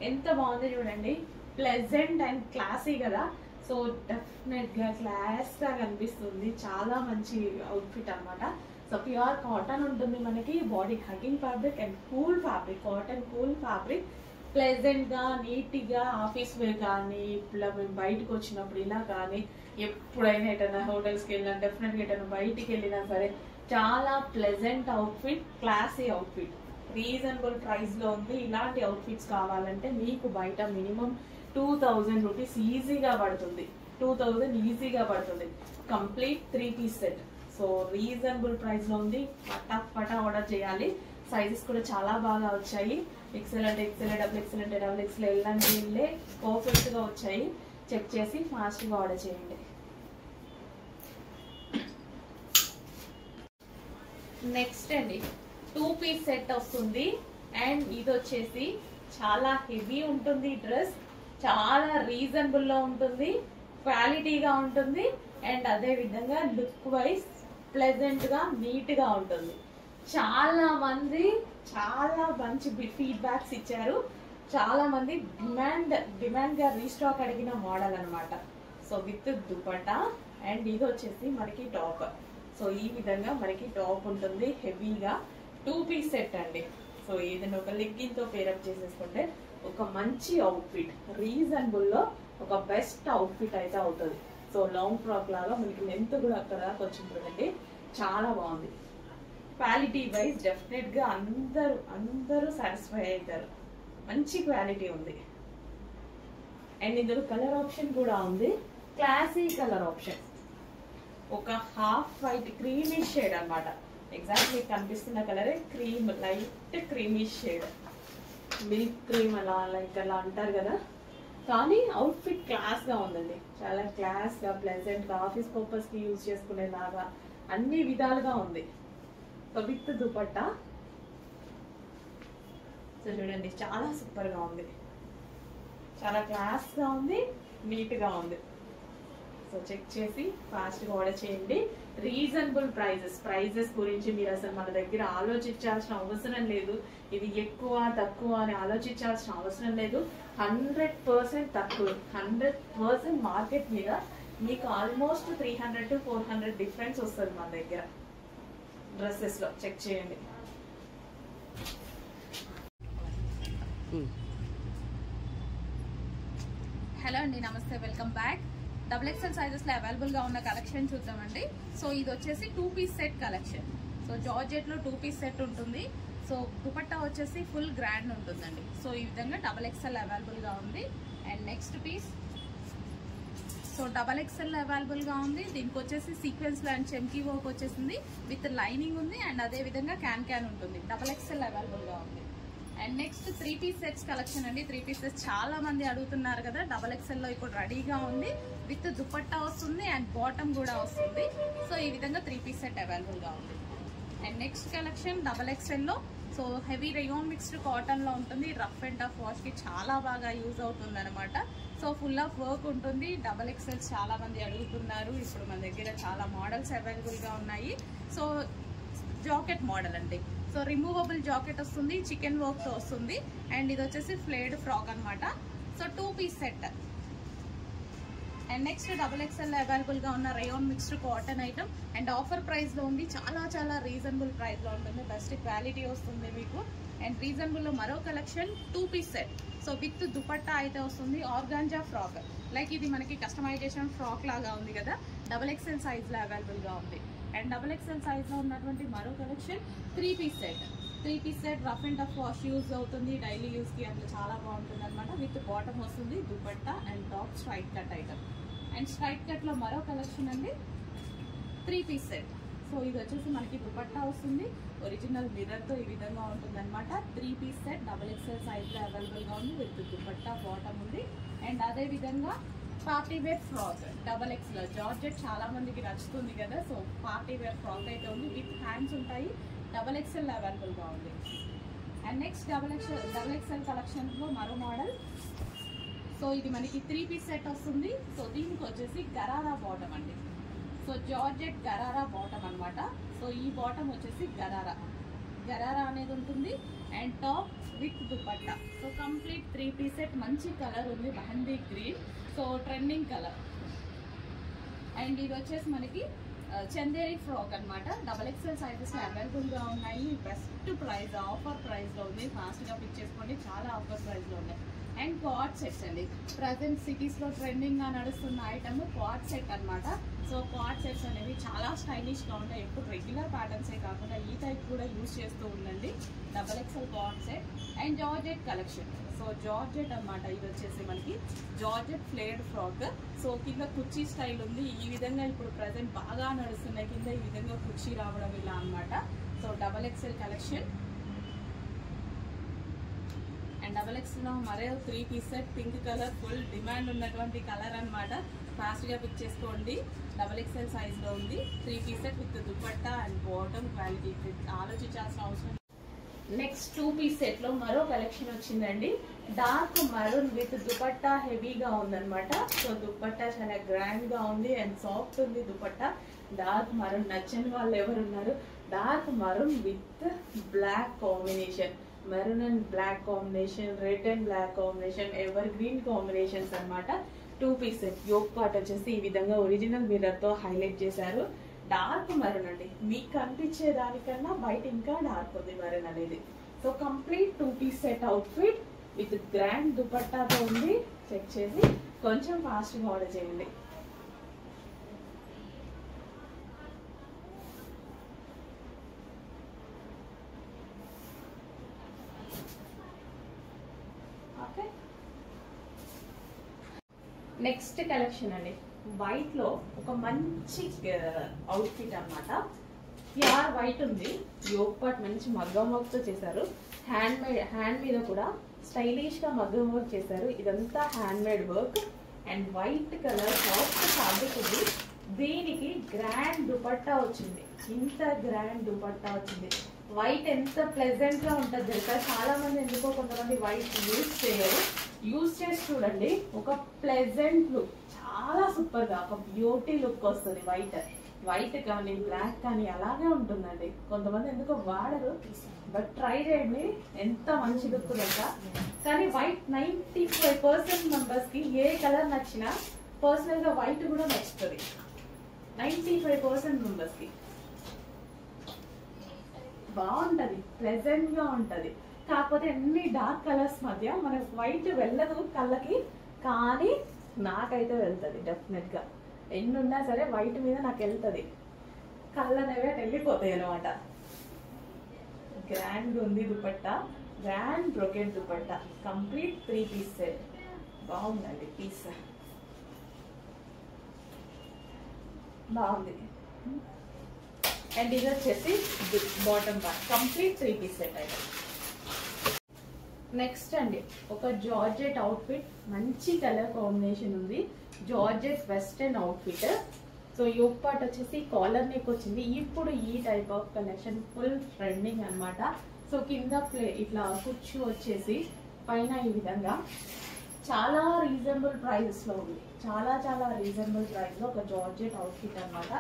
ఎంత బాగుంది చూడండి, ప్లెజెంట్ అండ్ క్లాసీ కదా. సో డెఫినెట్ గా క్లాస్ గా కనిపిస్తుంది, చాలా మంచి అవుట్ఫిట్ అన్నమాట. సో ప్యూర్ కాటన్ ఉంటుంది మనకి, body hugging fabric and cool fabric, cotton cool fabric. Pleasant గా, నీట్ గా ఆఫీస్ వేర్ కానీ, ఇలా బయటకు వచ్చినప్పుడు ఇలా కానీ, ఎప్పుడైనా ఎటైనా హోటల్స్ కి వెళ్ళినా, డెఫినెట్ గా ఎటైనా బయటికి వెళ్ళినా సరే చాలా pleasant outfit, classy outfit, reasonable price లో ఉంది. ఇలాంటి అవుట్ఫిట్స్ కావాలంటే మీకు బయట మినిమం 2000 రూపీస్ ఈజీగా పడుతుంది, 2000 ఈజీగా పడుతుంది. Complete 3 piece set. So reasonable price లో ఉంది, ఫటాఫటా ఆర్డర్ చేయాలి. సైజెస్ కూడా చాలా బాగా వచ్చాయి. ఎక్సెల్ అంటే ఎక్సెల్, డబుల్ ఎక్సెల్ అంటే డబుల్ ఎక్సెల్, ఎల్ అంటే ఎల్లే, పర్ఫెక్ట్ గా వచ్చాయి. చెక్ చేసి ఫాస్ట్ గా ఆర్డర్ చేయండి. నెక్స్ట్ అండి 2 పీస్ సెట్ వస్తుంది. అండ్ ఇది వచ్చేసి చాలా హెవీ ఉంటుంది డ్రెస్, చాలా రీజనబుల్ లో ఉంటుంది, క్వాలిటీగా ఉంటుంది. అండ్ అదే విధంగా లుక్ వైజ్ ప్లెజెంట్ గా, నీట్ గా ఉంటుంది. చాలా మంది చాలా మంచి ఫీడ్బ్యాక్స్ ఇచ్చారు, చాలా మంది డిమాండ్ గా రీస్టాక్ అడిగిన మోడల్ అన్నమాట. So with dupatta. అండ్ ఇది వచ్చేసి మనకి టాప్. సో ఈ విధంగా మనకి టాప్ ఉంటుంది హెవీగా. 2 పీస్ సెట్ అండి. సో ఏదైనా ఒక లెగ్గిన్ తో పేరప్ చేసేసుకుంటే ఒక మంచి అవుట్ఫిట్, రీజనబుల్ లో ఒక బెస్ట్ అవుట్ఫిట్ అయితే అవుతుంది. సో లాంగ్ ఫ్రాక్ లాగా మనకి లెంత్ కూడా అక్కడ దాకా వచ్చింటుందండి, చాలా బాగుంది. క్వాలిటీ వైజ్ డెఫినెట్ గా అందరూ సాటిస్ఫై అవుతారు, మంచి క్వాలిటీ ఉంది. అండ్ ఇందులో కలర్ ఆప్షన్ కూడా ఉంది, క్లాసీ కలర్ ఆప్షన్. ఒక హాఫ్ వైట్ క్రీమిష్ షేడ్ అన్నమాట. ఎగ్జాక్ట్ మీకు కనిపిస్తున్న కలరే cream, light creamish shade, milk cream అలా లైక్ అలా అంటారు కదా. కానీ అవుట్ఫిట్ క్లాస్ గా ఉందండి, చాలా క్లాస్ గా, ప్లెజెంట్ గా, ఆఫీస్ పర్పస్ కి యూజ్ చేసుకునేలాగా అన్ని విధాలుగా ఉంది. So with dupatta. సో చూడండి చాలా సూపర్ గా ఉంది, చాలా క్లాస్ గా ఉంది, నీట్ గా ఉంది. సో చెక్ చేసి ఫాస్ట్గా ఆర్డర్ చేయండి. రీజనబుల్ ప్రైజెస్ గురించి మీరు అసలు మన దగ్గర ఆలోచించాల్సిన అవసరం లేదు. ఇది ఎక్కువ తక్కువ అని ఆలోచించాల్సిన అవసరం లేదు. 100% తక్కువ, 100% మార్కెట్ మీద మీకు ఆల్మోస్ట్ 300 to 400 డిఫరెన్స్ వస్తుంది మన దగ్గర డ్రెస్సెస్ లో. చెక్ చేయండి. హలో అండి, నమస్తే, వెల్కమ్ బ్యాక్. XXL సైజెస్ లో అవైలబుల్ గా ఉన్న కలెక్షన్ చూద్దామండి. సో ఇది వచ్చేసి 2 piece set collection. So georgette లో 2 పీస్ సెట్ ఉంటుంది. సో దుపట్టా వచ్చేసి ఫుల్ గ్రాండ్ ఉంటుందండి. సో ఈ విధంగా XXL అవైలబుల్ గా ఉంది. And next piece so XXL available గా ఉంది. దీనికి వచ్చేసి సీక్వెన్స్ లో అండ్ చెమ్కీ వర్క్ వచ్చేసింది విత్ లైనింగ్ ఉంది. అండ్ అదే విధంగా క్యాన్ ఉంటుంది. XXL అవైలబుల్ గా ఉంది. And next 3 piece sets collection అండి. 3 పీస్ సెట్స్ చాలా మంది అడుగుతున్నారు కదా. XXL లో ఇప్పుడు రెడీగా ఉంది. విత్ దుపట్టా వస్తుంది అండ్ బాటమ్ కూడా వస్తుంది. సో ఈ విధంగా 3 పీస్ సెట్ అవైలబుల్ గా ఉంది. అండ్ నెక్స్ట్ కలెక్షన్ XXL లో so heavy rayon mixed cotton లో ఉంటుంది. రఫ్ అండ్ టఫ్ వాష్ కి చాలా బాగా యూజ్ అవుతుంది అనమాట. సో ఫుల్ ఆఫ్ వర్క్ ఉంటుంది. XXL చాలా మంది అడుగుతున్నారు. ఇప్పుడు మన దగ్గర చాలా మోడల్స్ అవైలబుల్ గా ఉన్నాయి. సో జాకెట్ మోడల్ అండి. సో రిమూవబుల్ జాకెట్ వస్తుంది, చికెన్ వర్క్ తో వస్తుంది. అండ్ ఇది వచ్చేసి ఫ్లేడ్ ఫ్రాక్ అనమాట. So 2 piece set. And next XXL available గా ఉన్న rayon mixed cotton item. And offer price లో ఉంది. చాలా రీజనబుల్ ప్రైస్ లో ఉంటుంది. బెస్ట్ క్వాలిటీ వస్తుంది మీకు. అండ్ రీజనబుల్ లో మరో collection 2 piece set. So with dupatta అయితే వస్తుంది. ఆర్గాంజా ఫ్రాక్, లైక్ ఇది మనకి కస్టమైజేషన్ ఫ్రాక్ లాగా ఉంది కదా. XXL సైజ్ లో అవైలబుల్ గా ఉంది. అండ్ XXL సైజ్ లో ఉన్నటువంటి మరో collection 3 piece set. 3 piece set rough and tough wash use అవుతుంది. డైలీ యూజ్ కి అట్లా చాలా బాగుంటుంది అనమాట. విత్ బాటమ్ వస్తుంది, dupatta and top straight cut item. And straight cut లో మరో కలెక్షన్ అండి 3 పీస్ సెట్. సో ఇది వచ్చేసి మనకి దుపట్టా వస్తుంది. ఒరిజినల్ మిర్రర్ తో ఈ విధంగా ఉంటుంది అనమాట. 3 పీస్ సెట్ XXL సైజ్ లో అవైలబుల్ గా ఉంది. విత్ దుపట్టా బాటమ్ ఉంది. అండ్ అదే విధంగా party wear frock XXL georgette చాలా మందికి నచ్చుతుంది కదా. సో పార్టీ వేర్ ఫ్రాక్ అయితే ఉంది. విత్ హ్యాండ్స్ ఉంటాయి. XXL అవైలబుల్ గా ఉంది. అండ్ నెక్స్ట్ XXL కలెక్షన్ లో మరో మోడల్. సో ఇది మనకి 3 పీస్ సెట్ వస్తుంది. సో దీనికి వచ్చేసి గరారా బాటమ్ అండి. సో జార్జెట్ గరారా బాటమ్ అనమాట. సో ఈ బాటమ్ వచ్చేసి గరారా అనేది ఉంటుంది. And top with dupatta. So complete 3 piece set. మంచి కలర్ ఉంది, mehndi green. So trending colour. And ఇది వచ్చేసి మనకి చందేరి ఫ్రాక్ అనమాట. XXL సైజెస్ అవైలబుల్ గా ఉన్నాయి. బెస్ట్ ప్రైస్, ఆఫర్ ప్రైస్ లో ఉంది. ఫాస్ట్ గా పిక్ చేసుకోండి. చాలా ఆఫర్ ప్రైస్ లో ఉన్నాయి. అండ్ క్వాడ్ సెట్స్ అండి. ప్రజెంట్ సిటీస్ లో ట్రెండింగ్ గా నడుస్తున్న ఐటమ్ క్వాడ్ సెట్ అనమాట. సో క్వాడ్ సెట్స్ అనేవి చాలా స్టైలిష్ గా ఉంటాయి. ఎప్పుడు రెగ్యులర్ ప్యాటర్న్స్ కాకుండా ఈ టైప్ కూడా యూజ్ చేస్తూ ఉండండి. XXL quad set. And georgette collection. So georgette అనమాట. ఇది వచ్చేసి మనకి జార్జెట్ ఫ్లేడ్ ఫ్రాక్. సో కింద కుర్చీ స్టైల్ ఉంది. ఈ విధంగా ఇప్పుడు ప్రజెంట్ బాగా నడుస్తున్నాయి. కింద ఈ విధంగా కుర్చీ రావడం ఇలా అనమాట. So XXL collection. And XXL లో మరో 3 piece set. Pink colour full demand ఉన్నటువంటి కలర్ అనమాట. ఫాస్ట్ గా పిక్ చేసుకోండి. XXL సైజ్ లో ఉంది. 3 piece set with dupatta and bottom quality. ఆలోచించాల్సిన అవసరం. నెక్స్ట్ 2 పీస్ సెట్ లో మరో కలెక్షన్ వచ్చిందండి. డార్క్ మరూన్ విత్ దుపట్టా హెవీగా ఉందన్నమాట. సో దుపట్టా చాలా గ్రాండ్ గా ఉంది అండ్ సాఫ్ట్ ఉంది దుపట్టా. డార్క్ మరూన్ నచ్చని వాళ్ళు ఎవరున్నారు? Dark maroon with black combination, maroon and black combination, red and black combination, ever green combinations అనమాట. 2 పీస్ సెట్. యోక్ పార్ట్ వచ్చేసి ఈ విధంగా ఒరిజినల్ మిర్రర్ తో హైలైట్ చేశారు. డార్క్ మరూన్ అండి. మీకు కనిపించే దానికన్నా బయట ఇంకా డార్క్ ఉంది మరూన్ అనేది. So complete 2 piece set outfit with grand దుపట్టాతో ఉంది. చెక్ చేసి కొంచెం ఫాస్ట్ గా ఆర్డర్ చేయండి. ఓకే, నెక్స్ట్ కలెక్షన్ అండి. వైట్ లో ఒక మంచి అవుట్ఫిట్ అన్నమాట. ప్యూర్ వైట్ ఉంది. యోక్ పార్ట్ మంచి మగ్గం వర్క్ తో చేశారు. హ్యాండ్ మీద కూడా స్టైలిష్ గా మగ్గం వర్క్ చేశారు. ఇదంతా hand made work and white colour soft fabric ఉంది. దీనికి గ్రాండ్ దుపట్టా వచ్చింది. ఇంత గ్రాండ్ దుపట్టా వచ్చింది. వైట్ ఎంత ప్లెజెంట్ గా ఉంటుంది తెలుసా. చాలా మంది ఎందుకో కొంతమంది వైట్ యూజ్ చేయరు. యూజ్ చేసి చూడండి. ఒక ప్లెజెంట్ లుక్, చాలా సూపర్ గా ఒక బ్యూటీ లుక్ వస్తుంది. వైట్ కానీ బ్లాక్ కానీ అలాగే ఉంటుందండి. కొంతమంది ఎందుకో వాడరు, బట్ ట్రై చేయండి, ఎంత మంచి లుక్ తెలుసా. కానీ వైట్ 95% మెంబర్స్ కి ఏ కలర్ నచ్చినా పర్సనల్ గా వైట్ కూడా నచ్చుతుంది. 95% మెంబర్స్ కి బాగుంటది, ప్లెజెంట్ గా ఉంటది. కాకపోతే అన్ని డార్క్ కలర్స్ మధ్య మనకు వైట్ వెళ్ళదు కళ్ళకి, కానీ నాకైతే వెళ్తుంది డెఫినెట్ గా. ఎన్నున్నా సరే వైట్ మీద నాకు వెళ్తుంది, కళ్ళు అనేవి అటు వెళ్ళిపోతాయి అనమాట. గ్రాండ్ ఉంది dupatta, grand brocade dupatta, complete 3 piece set. బాగుందండి పీస్, బాగుంది. అండ్ ఇది వచ్చేసి bottom part, complete 3 piece set అయితే. నెక్స్ట్ అండి ఒక జార్జెట్ అవుట్ఫిట్, మంచి కలర్ కాంబినేషన్ ఉంది. Georgette western outfit. So yoke part వచ్చేసి కాలర్ నెక్ వచ్చింది. ఇప్పుడు ఈ type of collection full trending అన్నమాట. సో కింద ఇట్లా కుచ్చు వచ్చేసి పైన ఈ విధంగా చాలా రీజనబుల్ ప్రైస్ లో ఉంది. చాలా రీజనబుల్ ప్రైస్ లో ఒక జార్జెట్ అవుట్ఫిట్ అన్నమాట.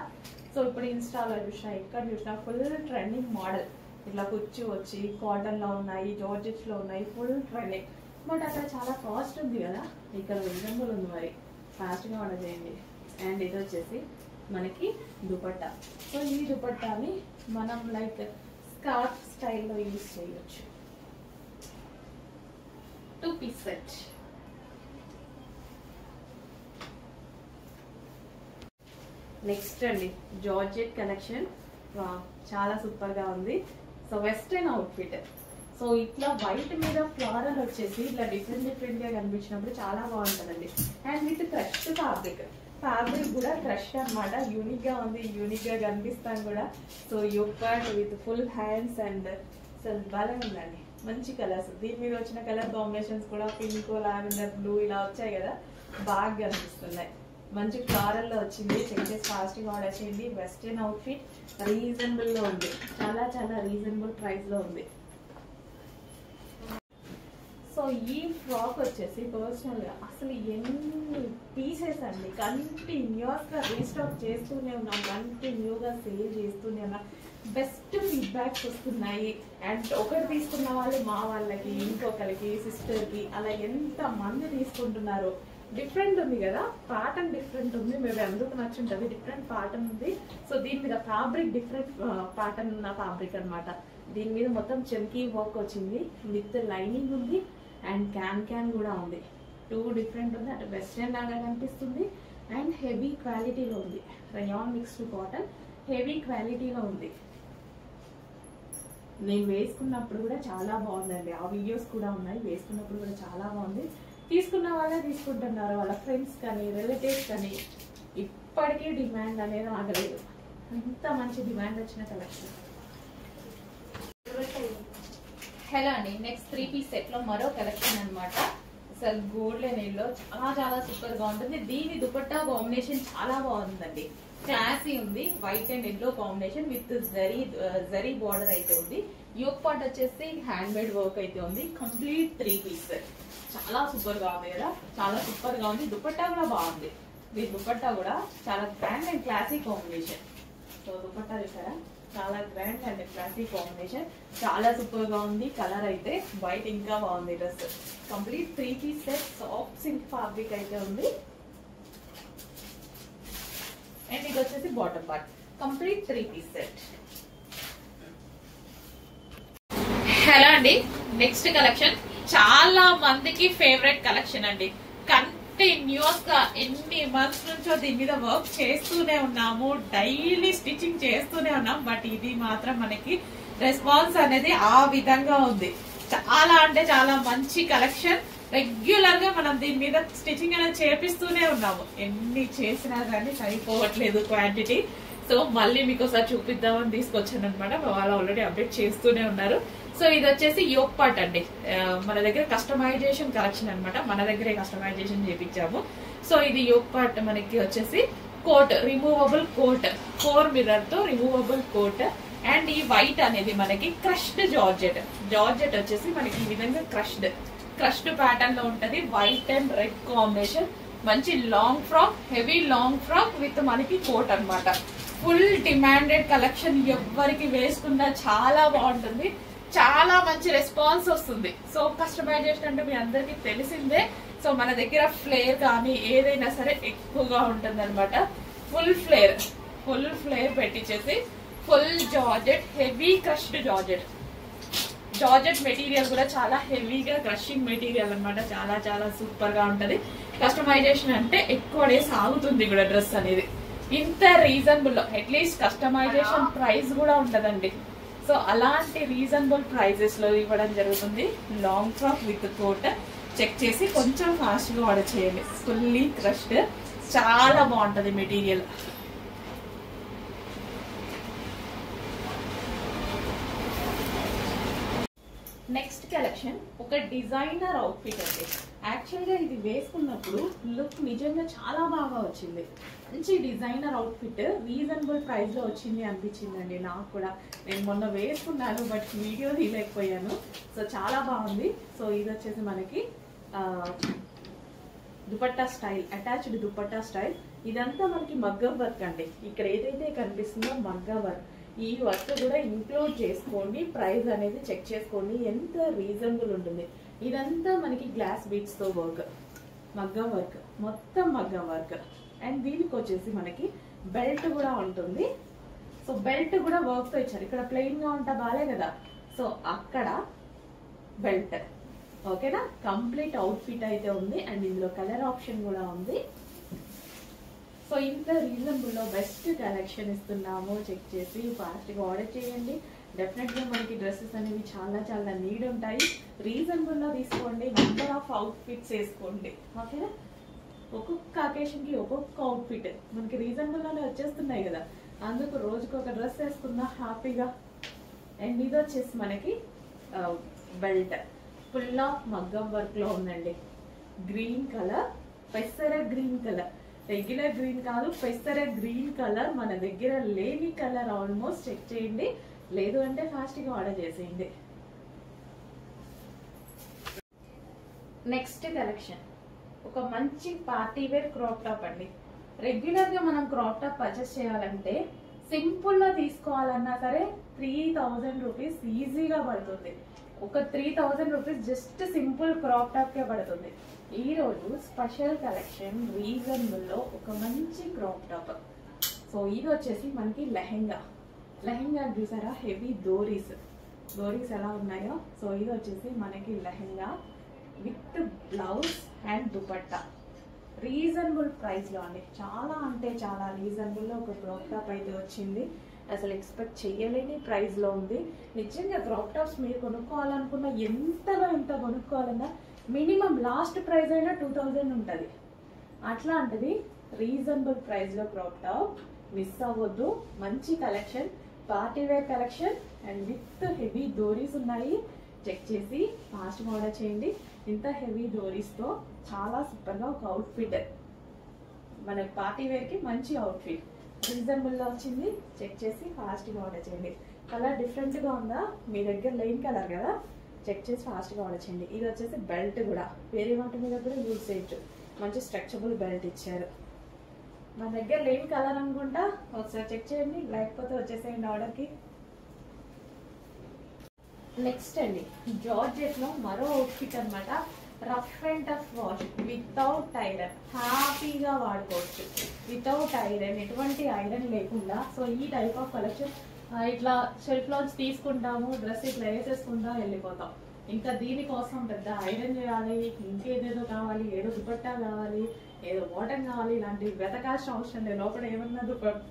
సో ఇప్పుడు ఇన్స్టాలో చూసినా, ఎక్కడ చూసినా ఫుల్ ట్రెండింగ్ మోడల్. ఇట్లా కుచ్చు వచ్చి కాటన్ లో ఉన్నాయి, జార్జెట్స్ లో ఉన్నాయి, ఫుల్ ట్రెండింగ్. బట్ అక్కడ చాలా కాస్ట్ ఉంది కదా, ఇక్కడ రీజనబుల్ ఉంది. మరి ఫాస్ట్ గా ఆర్డర్ చేయండి. అండ్ ఇది వచ్చేసి మనకి దుపట్టా. సో ఈ దుపట్టాని మనం లైక్ స్కార్ఫ్ స్టైల్లో యూజ్ చేయొచ్చు. 2 పీస్ సెట్. నెక్స్ట్ అండి జార్జెట్ కలెక్షన్, చాలా సూపర్ గా ఉంది. So western outfit. సో ఇట్లా వైట్ మీద ఫ్లోరల్ వచ్చేసి ఇట్లా డిఫరెంట్ గా కనిపించినప్పుడు చాలా బాగుంటుందండి. అండ్ విత్ క్రష్ ఫ్యాబ్రిక్ కూడా క్రష్ అన్నమాట. యూనిక్ గా ఉంది, యూనిక్ గా కనిపిస్తాను కూడా. So yoke part with full hands and బాగా ఉందండి. మంచి కలర్స్, దీని మీద వచ్చిన కలర్ కాంబినేషన్స్ కూడా పింక్, లావెండర్, బ్లూ ఇలా వచ్చాయి కదా, బాగా కనిపిస్తున్నాయి. మంచి ఫ్లోరల్ లో వచ్చింది. చెక్ చేసి ఫాస్ట్ గా ఆర్డర్ చేయండి. వెస్టర్న్ అవుట్ఫిట్ రీజనబుల్ లో ఉంది, చాలా రీజనబుల్ ప్రైస్ లో ఉంది. సో ఈ ఫ్రాక్ వచ్చేసి పర్సనల్ గా అసలు ఎన్ని పీసెస్ అండి, కంటిన్యూస్ గా రీస్టాక్ చేస్తూనే ఉన్నాం, కంటిన్యూగా సేల్ చేస్తూనే ఉన్నాం. బెస్ట్ ఫీడ్బ్యాక్స్ వస్తున్నాయి. అండ్ ఒకటి తీసుకున్న వాళ్ళు మా వాళ్ళకి, ఇంకొకరికి, సిస్టర్ కి, అలా ఎంత మంది తీసుకుంటున్నారు. డిఫరెంట్ ఉంది కదా, ప్యాటర్న్ డిఫరెంట్ ఉంది. మేము ఎందుకు నచ్చుంటది, డిఫరెంట్ ప్యాటర్న్ ఉంది. సో దీని మీద ఫ్యాబ్రిక్ డిఫరెంట్ ప్యాటర్న్ ఉన్న ఫ్యాబ్రిక్ అన్నమాట. దీని మీద మొత్తం చమ్కీ వర్క్ వచ్చింది, విత్ లైనింగ్ ఉంది అండ్ క్యాన్ కూడా ఉంది. 2 డిఫరెంట్ ఉంది. అంటే వెస్ట్రన్ లాగా కనిపిస్తుంది అండ్ హెవీ క్వాలిటీలో ఉంది. రయాన్ మిక్స్డ్ కాటన్, హెవీ క్వాలిటీలో ఉంది. నేను వేసుకున్నప్పుడు కూడా చాలా బాగుందండి. ఆ వీడియోస్ కూడా ఉన్నాయి, వేసుకున్నప్పుడు కూడా చాలా బాగుంది. తీసుకున్న వాళ్ళే తీసుకుంటున్నారు, వాళ్ళ ఫ్రెండ్స్ కానీ రిలేటివ్స్ కానీ. ఇప్పటికీ డిమాండ్ అనేది ఆగలేదు, ఇంత మంచి డిమాండ్ వచ్చిన కలెక్షన్. హలో అండి, నెక్స్ట్ 3 పీస్ సెట్ లో మరో కలెక్షన్ అన్నమాట. అసలు గోల్డెన్ ఎల్లో చాలా సూపర్ గా ఉంటుంది. దీని దుపట్టా కాంబినేషన్ చాలా బాగుందండి, క్లాసీ ఉంది. White and yellow combination with zari border అయితే ఉంది. యోక్ పార్ట్ వచ్చేసి హ్యాండ్ మేడ్ వర్క్ అయితే ఉంది. కంప్లీట్ 3 పీస్ సెట్, చాలా సూపర్ గా ఉంది కదా, చాలా సూపర్ గా ఉంది. దుపట్టా కూడా బాగుంది. దీని దుపట్టా కూడా చాలా grand and classy combination. So dupatta చూసారా, చాలా గ్రాండ్ అండ్ క్లాసీ కాంబినేషన్, చాలా సూపర్ గా ఉంది. కలర్ అయితే వైట్ ఇంకా బాగుంది. Dress complete 3 piece set, soft silk fabric అయితే ఉంది. అండ్ ఇది వచ్చేసి bottom part, complete 3 piece set. Hello అండి, నెక్స్ట్ కలెక్షన్ చాలా మందికి ఫేవరెట్ కలెక్షన్ అండి. కంటిన్యూస్ గా ఎన్ని మంత్స్ నుంచో దీని మీద వర్క్ చేస్తూనే ఉన్నాము, డైలీ స్టిచ్చింగ్ చేస్తూనే ఉన్నాం. బట్ ఇది మాత్రం మనకి రెస్పాన్స్ అనేది ఆ విధంగా ఉంది. చాలా అంటే చాలా మంచి కలెక్షన్. రెగ్యులర్ గా మనం దీని మీద స్టిచ్చింగ్ అనేది చేపిస్తూనే ఉన్నాము, ఎన్ని చేసినా కానీ సరిపోవట్లేదు క్వాంటిటీ. సో మళ్ళీ మీకు ఒకసారి చూపిద్దామని తీసుకొచ్చాను అనమాట. వాళ్ళు ఆల్రెడీ అప్డేట్ చేస్తూనే ఉన్నారు. సో ఇది వచ్చేసి యోక్ పార్ట్ అండి. మన దగ్గర కస్టమైజేషన్ కలెక్షన్ అనమాట, మన దగ్గరే కస్టమైజేషన్ చేపించాము. సో ఇది యోక్ పార్ట్ మనకి వచ్చేసి కోట్, రిమూవబుల్ కోట్, 4 మిర్రర్ తో రిమూవబుల్ కోట్. అండ్ ఈ వైట్ అనేది మనకి క్రష్డ్ జార్జెట్. జార్జెట్ వచ్చేసి మనకి ఈ విధంగా క్రష్డ్ ప్యాటర్న్ లో ఉంటది. వైట్ అండ్ రెడ్ కాంబినేషన్, మంచి long frock, heavy long frock with మనకి కోట్ అన్నమాట. ఫుల్ డిమాండెడ్ కలెక్షన్, ఎవరికి వేసుకున్నా చాలా బాగుంటుంది, చాలా మంచి రెస్పాన్స్ వస్తుంది. సో కస్టమైజేషన్ అంటే మీ అందరికి తెలిసిందే. సో మన దగ్గర ఫ్లేర్ కానీ ఏదైనా సరే ఎక్కువగా ఉంటుంది అనమాట. ఫుల్ ఫ్లేర్ పెట్టించేసి full georgette, heavy crushed georgette material కూడా చాలా హెవీగా క్రషింగ్ మెటీరియల్ అనమాట. చాలా చాలా సూపర్ గా ఉంటది. కస్టమైజేషన్ అంటే ఎక్కువ డేస్ ఆగుతుంది కూడా డ్రెస్ అనేది. ఇంత రీజనబుల్ లో అట్లీస్ట్ కస్టమైజేషన్ ప్రైస్ కూడా ఉండదండి. సో అలాంటి రీజనబుల్ ప్రైజెస్ లో ఇవ్వడం జరుగుతుంది. Long frock with coat check చేసి కొంచెం ఫాస్ట్ గా ఆర్డర్ చేయండి. ఫుల్లీ క్రష్డ్, చాలా బాగుంటది మెటీరియల్. నెక్స్ట్ కలెక్షన్ ఒక డిజైనర్ అవుట్ఫిట్ అండి. యాక్చువల్ గా ఇది వేసుకున్నప్పుడు లుక్ నిజంగా చాలా బాగా వచ్చింది. మంచి డిజైనర్ అవుట్ఫిట్ రీజనబుల్ ప్రైస్ లో వచ్చింది అనిపించిందండి నాకు కూడా. నేను మొన్న వేసుకున్నాను బట్ వీడియో తీయలేకపోయాను. సో చాలా బాగుంది. సో ఇది వచ్చేసి మనకి dupatta style, attached dupatta style. ఇదంతా మనకి మగ్గం వర్క్ అండి. ఇక్కడ ఏదైతే కనిపిస్తుందో మగ్గం వర్క్. ఈ వర్క్ కూడా ఇంక్లూడ్ చేసుకోండి. ప్రైస్ అనేది చెక్ చేసుకోండి ఎంత రీజనబుల్ ఉంటుంది. ఇదంతా మనకి గ్లాస్ బీట్స్ తో వర్క్, మగ్గం వర్క్, మొత్తం మగ్గం వర్క్. అండ్ దీనికి వచ్చేసి మనకి బెల్ట్ కూడా ఉంటుంది. సో బెల్ట్ కూడా వర్క్ తో ఇచ్చారు. ఇక్కడ ప్లెయిన్ గా ఉంటా బాలే కదా, సో అక్కడ బెల్ట్. ఓకేనా, కంప్లీట్ అవుట్ ఫిట్ అయితే ఉంది. అండ్ ఇందులో కలర్ ఆప్షన్ కూడా ఉంది. సో ఇంత రీజనబుల్ లో బెస్ట్ కలెక్షన్ ఇస్తున్నాము. చెక్ చేసి ఫాస్ట్ గా ఆర్డర్ చేయండి. డెఫినెట్ గా మనకి డ్రెస్సెస్ అనేవి చాలా చాలా నీడ్ ఉంటాయి. రీజనబుల్ లో తీసుకోండి. నెంబర్ ఆఫ్ అవుట్ ఫిట్స్ వేసుకోండి. ఓకేనా, ఒక్కొక్క అకేషన్ కి ఒక్కొక్క అవుట్ ఫిట్ మనకి రీజనబుల్ లోనే వచ్చేస్తున్నాయి కదా, అందుకు రోజుకు ఒక డ్రెస్ వేసుకున్నా హ్యాపీగా. అండ్ ఇది వచ్చేసి మనకి బెల్ట్ ఫుల్ ఆఫ్ మగ్గం వర్క్ లో ఉందండి. గ్రీన్ కలర్, పెసర గ్రీన్ కలర్, రెగ్యులర్ గ్రీన్ కాదు, పెసర గ్రీన్ కలర్. మన దగ్గర లేని కలర్ ఆల్మోస్ట్. చెక్ చేయండి, లేదు అంటే ఫాస్ట్ గా ఆర్డర్ చేసేయండి. నెక్స్ట్ కలెక్షన్ ఒక మంచి పార్టీ వేర్ క్రాప్ టాప్ అండి. రెగ్యులర్ గా మనం క్రాప్ టాప్ పర్చేస్ చేయాలంటే సింపుల్ గా తీసుకోవాలన్నా సరే 3000 రూపీస్ ఈజీగా పడుతుంది. ఒక 3000 rupees just simple crop top కే పడుతుంది. ఈ రోజు స్పెషల్ కలెక్షన్ రీజనబుల్ లో ఒక మంచి క్రాప్ టాప్. సో ఇది వచ్చేసి మనకి లెహెంగా చూసారా, హెవీ డోరీస్ ఎలా ఉన్నాయో. సో ఇది వచ్చేసి మనకి lehenga with blouse and dupatta. Reasonable price లో అండి. చాలా అంటే చాలా రీజనబుల్ లో ఒక క్రాప్ టాప్ అయితే వచ్చింది. అసలు ఎక్స్పెక్ట్ చేయలేని ప్రైస్ లో ఉంది. నిజంగా క్రాప్ టాప్స్ మీరు కొనుక్కోవాలనుకున్న ఎంత కొనుక్కోవాలన్నా మినిమం లాస్ట్ ప్రైస్ అయినా 2000 ఉంటుంది. అట్లాంటిది రీజనబుల్ ప్రైస్ లో క్రాప్ టాప్ మిస్ అవ్వద్దు. మంచి collection, party wear collection and with heavy డోరీస్ ఉన్నాయి. చెక్ చేసి ఫాస్ట్ ఆర్డర్ చేయండి. ఇంత హెవీ డోరీస్ తో చాలా సూపర్ గా ఒక అవుట్ ఫిట్, మన పార్టీ వేర్ కి మంచి అవుట్ ఫిట్ రీజనబుల్ గా వచ్చింది. చెక్ చేసి ఫాస్ట్ గా ఆర్డర్ చేయండి. కలర్ డిఫరెంట్ గా ఉందా, మీ దగ్గర లైన్ కలర్ కదా, చెక్ చేసి ఫాస్ట్ గా ఆర్డర్ చేయండి. ఇది వచ్చేసి బెల్ట్ కూడా వేరే వాటి మీద కూడా యూజ్ చేయొచ్చు. మంచి స్ట్రెచబుల్ బెల్ట్ ఇచ్చారు. మన దగ్గర లేని కలర్ అనుకుంటా, ఒకసారి చెక్ చేయండి, లేకపోతే వచ్చేసేయండి ఆర్డర్ కి. నెక్స్ట్ అండి జార్జెట్ లో మరో అవుట్ఫిట్ అన్నమాట. Rough and tough wash without iron, హ్యాపీగా వాడుకోవచ్చు వితౌట్ ఐరన్, ఎటువంటి ఐరన్ లేకుండా. సో ఈ టైప్ ఆఫ్ కలెక్షన్ ఇట్లా షెల్ఫ్ లోంచి తీసుకుంటాము, డ్రెస్ ఇట్లా వేసేసుకుంటాం, వెళ్ళిపోతాం. ఇంకా దీనికోసం పెద్ద ఐరన్ చేయాలి, ఇంకేదేదో కావాలి, ఏదో దుపట్టా కావాలి, ఏదో బాటమ్ కావాలి, ఇలాంటివి వెతకాల్సిన అవసరం లేదు. లోపల ఏమన్నా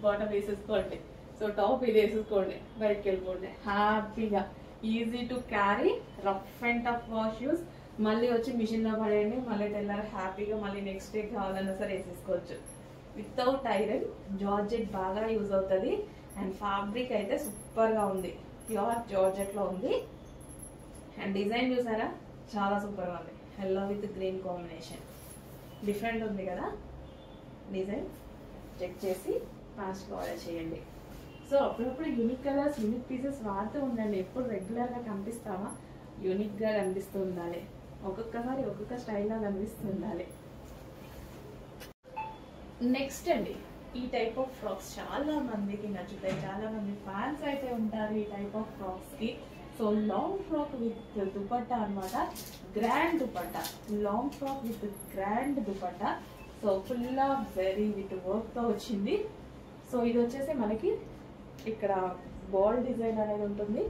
బాటమ్ వేసేసుకోండి, సో టాప్ ఇది వేసేసుకోండి, బయటకు వెళ్ళిపోండి హ్యాపీగా. Easy to carry, rough and tough wash use. మళ్ళీ వచ్చి మిషన్ లో పడేయండి, మళ్ళీ తెల్లారి హ్యాపీగా మళ్ళీ నెక్స్ట్ డే కావాలన్నా సరే వేసేసుకోవచ్చు. వితౌట్ ఐరన్, జార్జెట్ బాగా యూజ్ అవుతుంది. అండ్ ఫ్యాబ్రిక్ అయితే సూపర్ గా ఉంది, ప్యూర్ జార్జెట్ లో ఉంది. అండ్ డిజైన్ చూసారా, చాలా సూపర్ గా ఉంది. Yellow with green combination, different ఉంది కదా డిజైన్. చెక్ చేసి ఫాస్ట్ గా ఆర్డర్ చేయండి. సో అప్పుడప్పుడు యూనిక్ కలర్స్, యూనిక్ పీసెస్ వాడుతూ ఉండండి. ఎప్పుడు రెగ్యులర్ గా కనిపిస్తామా, యూనిక్ గా కనిపిస్తూ ఉండాలి. ఒక్కొక్కసారి ఒక్కొక్క స్టైల్లో కనిపిస్తూ ఉండాలి. నెక్స్ట్ అండి, ఈ టైప్ ఆఫ్ ఫ్రాక్స్ చాలా మందికి నచ్చుతాయి, చాలా మంది ఫ్యాన్స్ అయితే ఉంటారు ఈ టైప్ ఆఫ్ ఫ్రాక్స్ కి. So long frock with dupatta అన్నమాట, grand dupatta, long frock with grand dupatta. So full of zari with work తో వచ్చింది. సో ఇది వచ్చేసి మనకి ఇక్కడ బాల్ డిజైన్ అనేది ఉంటుంది,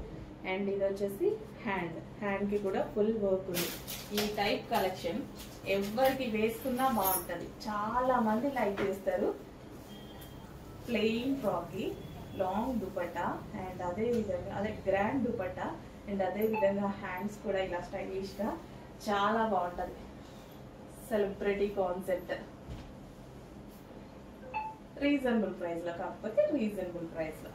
అండ్ ఇది వచ్చేసి హ్యాండ్ కి కూడా ఫుల్ వర్క్ ఉంది. ఈ టైప్ కలెక్షన్ ఎవరికి వేసుకున్నా బాగుంటది, చాలా మంది లైక్ చేస్తారు. ప్లెయిన్ ఫ్రాక్ కి లాంగ్ దుపట్టా, అండ్ అదే విధంగా అదే గ్రాండ్ దుపట్టా, అండ్ అదే విధంగా హ్యాండ్స్ కూడా ఇలా స్టైలిష్ గా చాలా బాగుంటది. సెలబ్రిటీ కాన్సెప్ట్, రీజనబుల్ ప్రైస్ లో, కాకపోతే రీజనబుల్ ప్రైస్ లో.